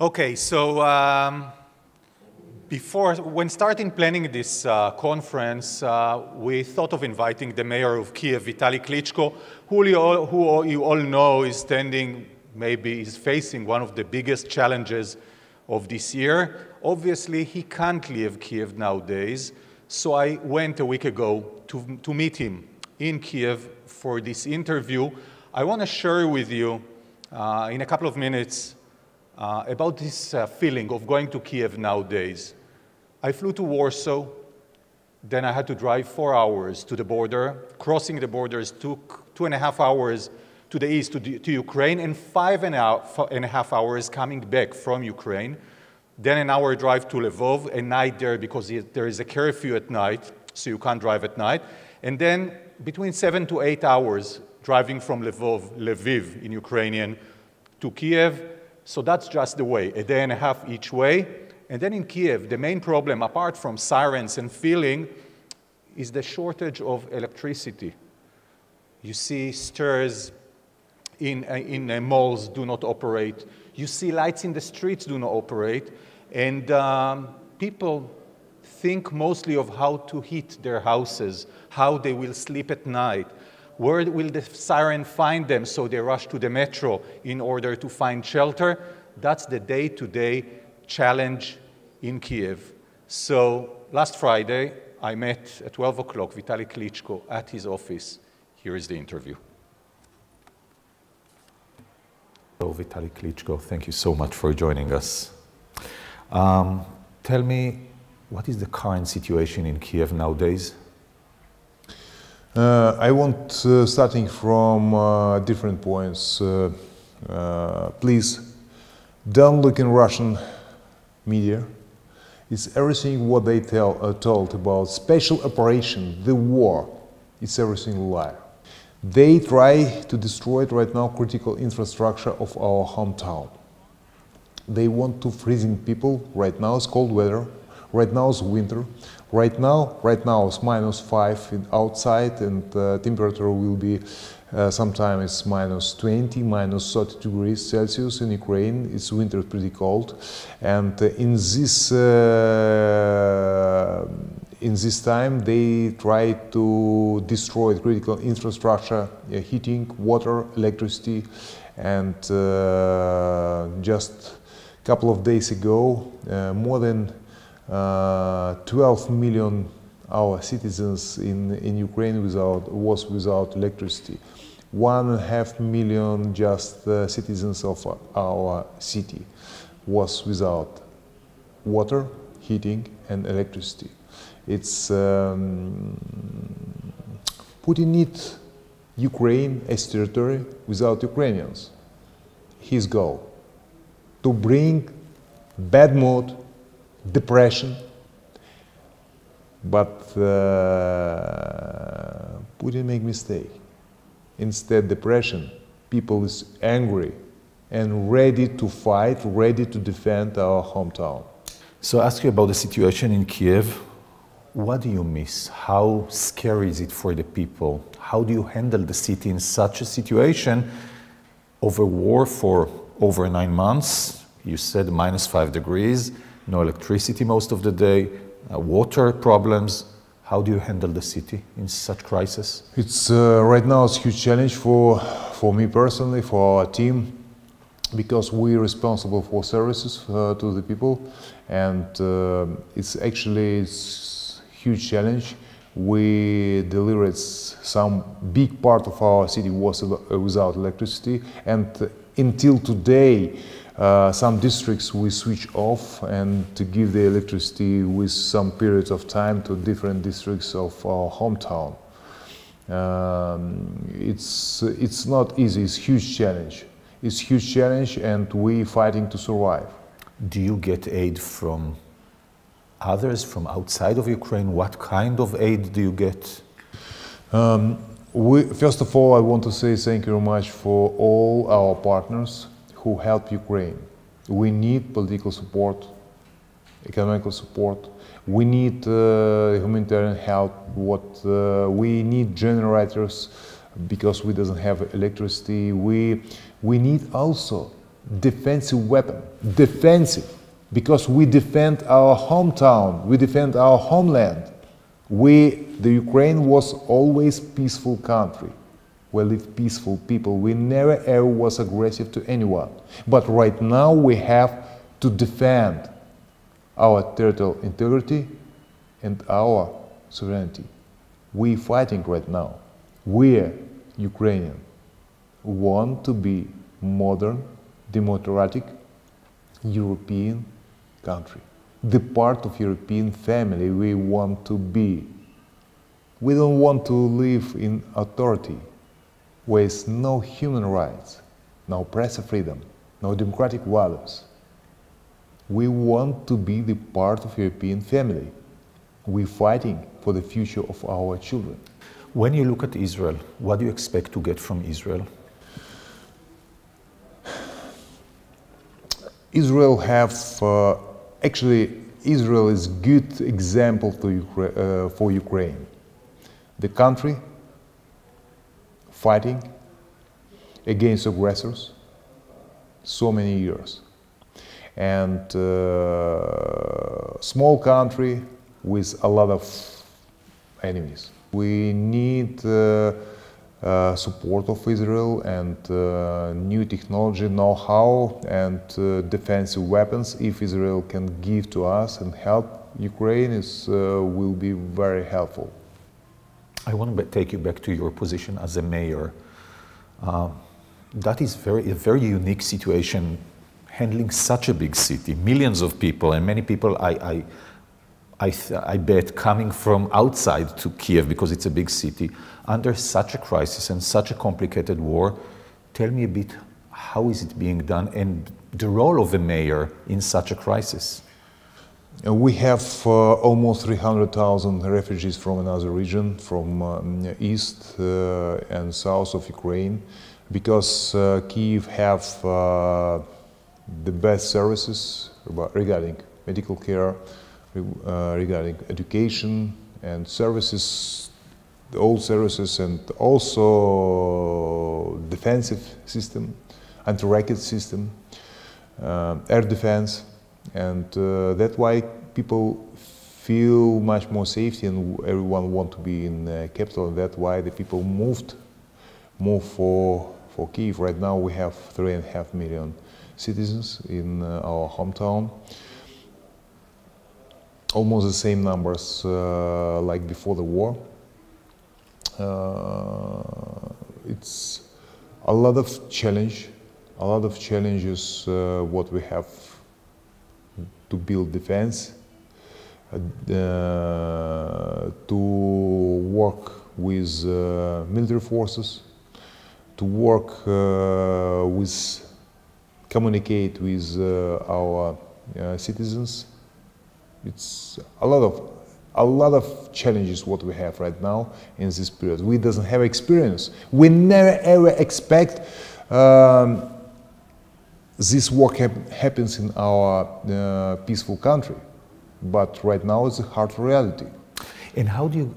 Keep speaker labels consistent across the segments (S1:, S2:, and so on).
S1: Okay, so when starting planning this conference, we thought of inviting the mayor of Kiev, ויטלי קליצ, who you all know is facing one of the biggest challenges of this year. Obviously, he can't leave Kiev nowadays, so I went a week ago to meet him in Kiev for this interview. I want to share with you in a couple of minutes about this feeling of going to Kiev nowadays. I flew to Warsaw, then I had to drive 4 hours to the border. Crossing the borders took 2.5 hours to the east to Ukraine, and 5.5 hours coming back from Ukraine. Then an hour drive to Lvov, a night there because there is a curfew at night, so you can't drive at night. And then between 7 to 8 hours driving from Lviv in Ukrainian to Kiev. So that's just the way, a day and a half each way. And then in Kiev, the main problem, apart from sirens and feeling, is the shortage of electricity. You see stores in malls do not operate. You see lights in the streets do not operate. And people think mostly of how to heat their houses, how they will sleep at night. Where will the siren find them? So they rush to the metro in order to find shelter. That's the day-to-day challenge in Kiev. So last Friday, I met at 12 o'clock ויטלי קליצ at his office. Here is the interview. So ויטלי קליצ, thank you so much for joining us. Tell me, what is the current situation in Kiev nowadays?
S2: I want, starting from different points, please don't look in Russian media. It's everything what they told about special operation, the war. It's everything lie. They try to destroy right now critical infrastructure of our hometown. They want to freezing people. Right now it's cold weather. Right now it's winter. Right now it's -5 outside, and temperature will be sometimes -20, -30 degrees Celsius in Ukraine. It's winter, pretty cold, and in this time they try to destroy critical infrastructure, heating, water, electricity, and just a couple of days ago, more than 12 million our citizens in Ukraine was without electricity. 1.5 million just citizens of our city was without water, heating, and electricity. It's Putin needs Ukraine as territory without Ukrainians. His goal to bring bad mood, depression, but Putin make mistake. Instead depression, people is angry and ready to fight, ready to defend our hometown.
S1: So I ask you about the situation in Kiev. What do you miss? How scary is it for the people? How do you handle the city in such a situation over war for over 9 months? You said -5 degrees. No electricity most of the day, water problems. How do you handle the city in such crisis?
S2: It's right now it's a huge challenge for me personally, for our team, because we're responsible for services to the people, and it's actually huge challenge. We delivered some big part of our city was without electricity, and until today some districts we switch off and to give the electricity with some periods of time to different districts of our hometown. It's not easy, it's huge challenge. It's huge challenge, and we're fighting to survive.
S1: Do you get aid from others, from outside of Ukraine? What kind of aid do you get?
S2: First of all, I want to say thank you very much for all our partners who help Ukraine. We need political support, economical support. We need humanitarian help. We need generators because we doesn't have electricity. We need also defensive weapon. Defensive, because we defend our hometown, we defend our homeland. The Ukraine was always peaceful country. We live peaceful people. We never ever was aggressive to anyone. But right now we have to defend our territorial integrity and our sovereignty. We fighting right now. We, Ukrainian, want to be modern, democratic, European country. The part of European family we want to be. We don't want to live in authority with no human rights, no press freedom, no democratic values. We want to be the part of European family. We're fighting for the future of our children.
S3: When you look at Israel, what do you expect to get from Israel?
S2: Israel Israel is good example for Ukraine. The country fighting against aggressors so many years. And small country with a lot of enemies. We need support of Israel and new technology, know-how and defensive weapons. If Israel can give to us and help Ukraine, it will be very helpful.
S3: I want to take you back to your position as a mayor. That is a very unique situation, handling such a big city, millions of people, and many people, I bet, coming from outside to Kiev because it's a big city, under such a crisis and such a complicated war. Tell me a bit, how is it being done and the role of a mayor in such a crisis?
S2: We have almost 300,000 refugees from another region, from east and south of Ukraine, because Kiev have the best services regarding medical care, regarding education and services, all services, and also defensive system, anti-rocket system, air defense. And that's why people feel much more safety and everyone want to be in the capital, and that's why the people moved for Kiev. Right now we have 3.5 million citizens in our hometown. Almost the same numbers like before the war. It's a lot of challenges what we have to build defense, to work with military forces, to work communicate with our citizens. It's a lot of challenges what we have right now in this period. We doesn't have experience. We never ever expect this work happens in our peaceful country, but right now it's a hard reality.
S3: And how do you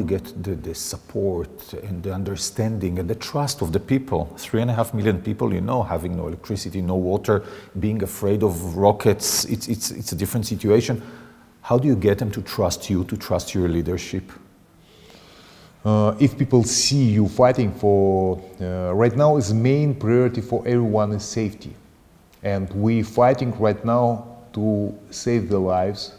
S3: get the support and the understanding and the trust of the people? 3.5 million people, you know, having no electricity, no water, being afraid of rockets, it's a different situation. How do you get them to trust you, to trust your leadership?
S2: If people see you fighting for, right now is main priority for everyone is safety. And we fighting right now to save the lives,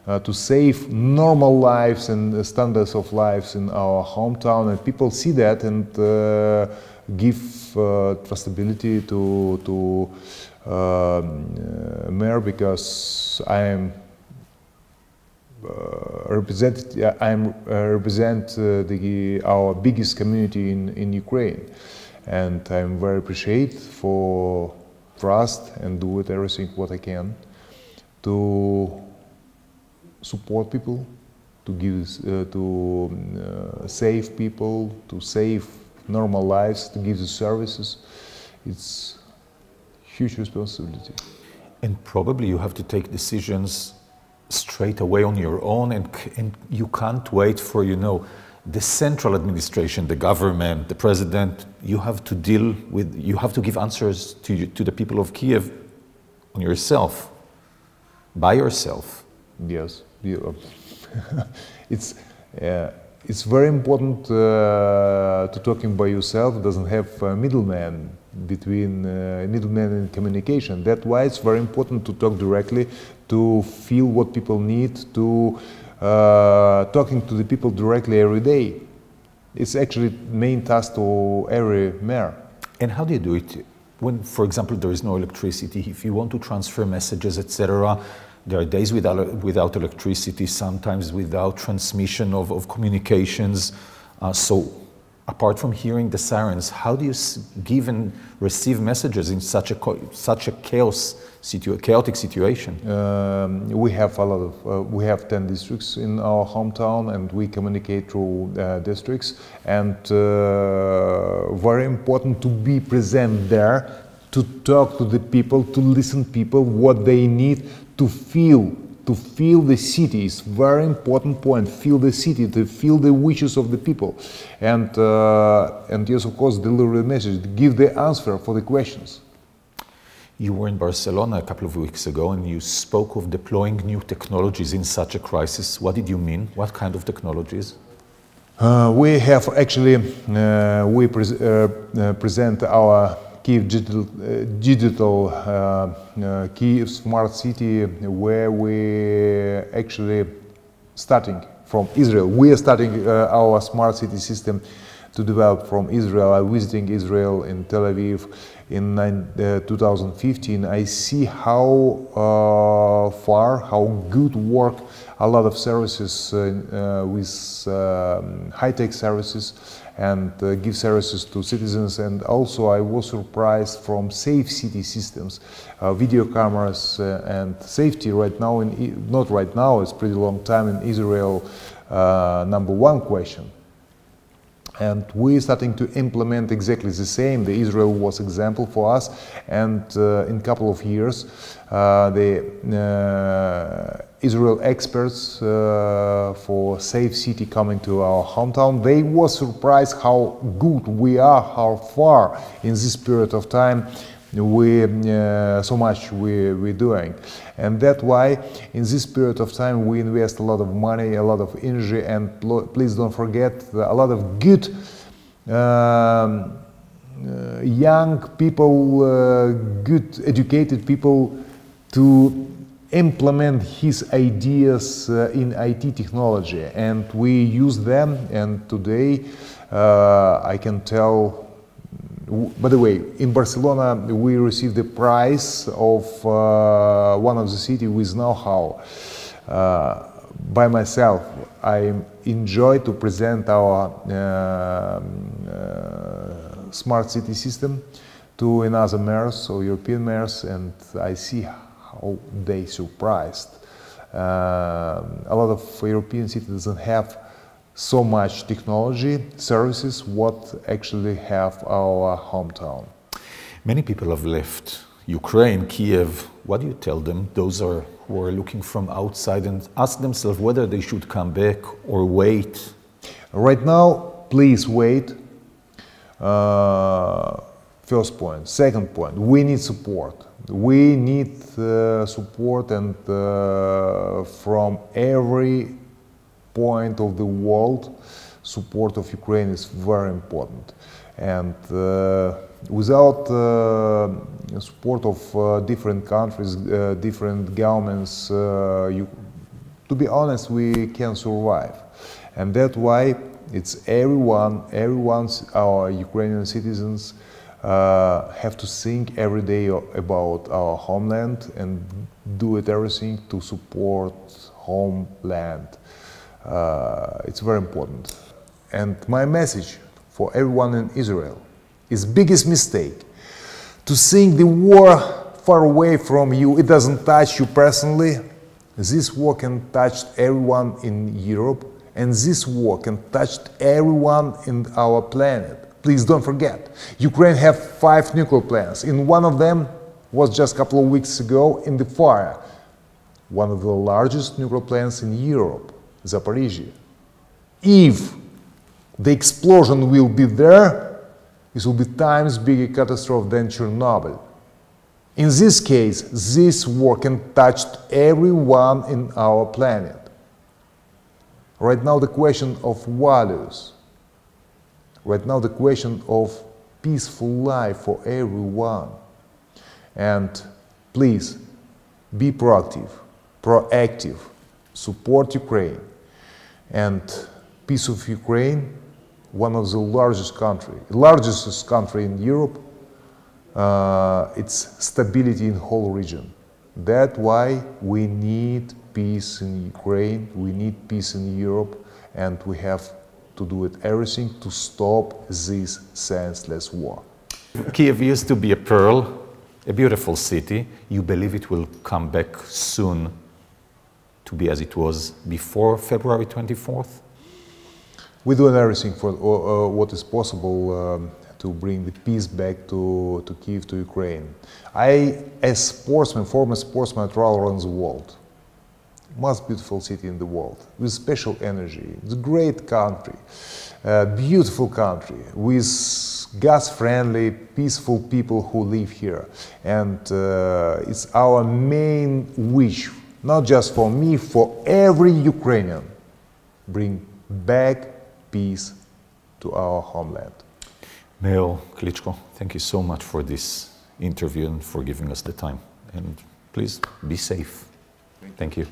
S2: to save normal lives and standards of lives in our hometown. And people see that and give trustability to mayor, because I am represent our biggest community in Ukraine, and I'm very appreciative for trust and do it everything what I can to support people, to give to save people, to save normal lives, to give the services. It's huge responsibility.
S3: And probably you have to take decisions straight away on your own, and you can't wait for, you know, the central administration, the government, the president, you have to deal with, you have to give answers to the people of Kiev on yourself, by yourself.
S2: Yes, it's very important to talking by yourself. It doesn't have a middleman between middleman in communication. That's why it's very important to talk directly, to feel what people need, to talking to the people directly every day. It's actually main task to every mayor.
S3: And how do you do it? When, for example, there is no electricity, if you want to transfer messages, etc., there are days without electricity, sometimes without transmission of communications. So apart from hearing the sirens, how do you give and receive messages in such a chaotic situation?
S2: We have a lot of, we have 10 districts in our hometown, and we communicate through districts, and very important to be present there, to talk to the people, to listen to people, what they need, to feel the city is very important point. Feel the city, to feel the wishes of the people, and yes, of course, deliver the message, give the answer for the questions.
S3: You were in Barcelona a couple of weeks ago, and you spoke of deploying new technologies in such a crisis. What did you mean? What kind of technologies?
S2: We have actually present our Kiev digital Kiev smart city, where we actually starting from Israel. We are starting our smart city system to develop from Israel. I'm visiting Israel in Tel Aviv in 2015. I see how how good work a lot of services with high-tech services, and give services to citizens. And also I was surprised from safe city systems, video cameras and safety right now, not right now, it's pretty long time in Israel, #1 question. And we're starting to implement exactly the same. The Israel was example for us, and in a couple of years, the Israel experts for safe city coming to our hometown, they were surprised how good we are, how far in this period of time so much we're doing. And that's why in this period of time we invest a lot of money, a lot of energy, and please don't forget a lot of good young people, good educated people to implement his ideas in IT technology, and we use them. And today I can tell, by the way, in Barcelona we received the prize of one of the city with know-how. By myself, I enjoy to present our smart city system to another mayors or European mayors, and I see how they surprised. A lot of European cities don't have so much technology, services, what actually have our hometown.
S3: Many people have left Ukraine, Kiev. What do you tell them, those who are looking from outside, and ask themselves whether they should come back or wait? Right
S2: now, please wait. First point. Second point, we need support. We need support, and from every point of the world, support of Ukraine is very important. And without support of different countries, different governments, to be honest, we can survive. And that's why it's our Ukrainian citizens have to think every day about our homeland and do everything to support homeland. It's very important. And my message for everyone in Israel is biggest mistake to think the war far away from you, it doesn't touch you personally. This war can touch everyone in Europe, and this war can touch everyone in our planet. Please don't forget, Ukraine have 5 nuclear plants, and one of them was just a couple of weeks ago in the fire. One of the largest nuclear plants in Europe, Zaporizhzhia. If the explosion will be there, it will be times bigger catastrophe than Chernobyl. In this case, this war can touch everyone in our planet. Right now the question of values, right now the question of peaceful life for everyone. And please, be proactive, support Ukraine. And peace of Ukraine, one of the largest country in Europe, it's stability in the whole region. That's why we need peace in Ukraine, we need peace in Europe, and we have to do everything to stop this senseless war.
S3: Kiev used to be a pearl, a beautiful city. You believe it will come back soon to be as it was before February 24th?
S2: We're doing everything for what is possible to bring the peace back to Kiev, to Ukraine. I, as sportsman, former sportsman, travel around the world. Most beautiful city in the world, with special energy. It's a great country, beautiful country, with gas-friendly, peaceful people who live here. And it's our main wish, not just for me, for every Ukrainian, bring back peace to our homeland.
S3: Mayor Klitschko, thank you so much for this interview and for giving us the time. And please be safe. Thank you.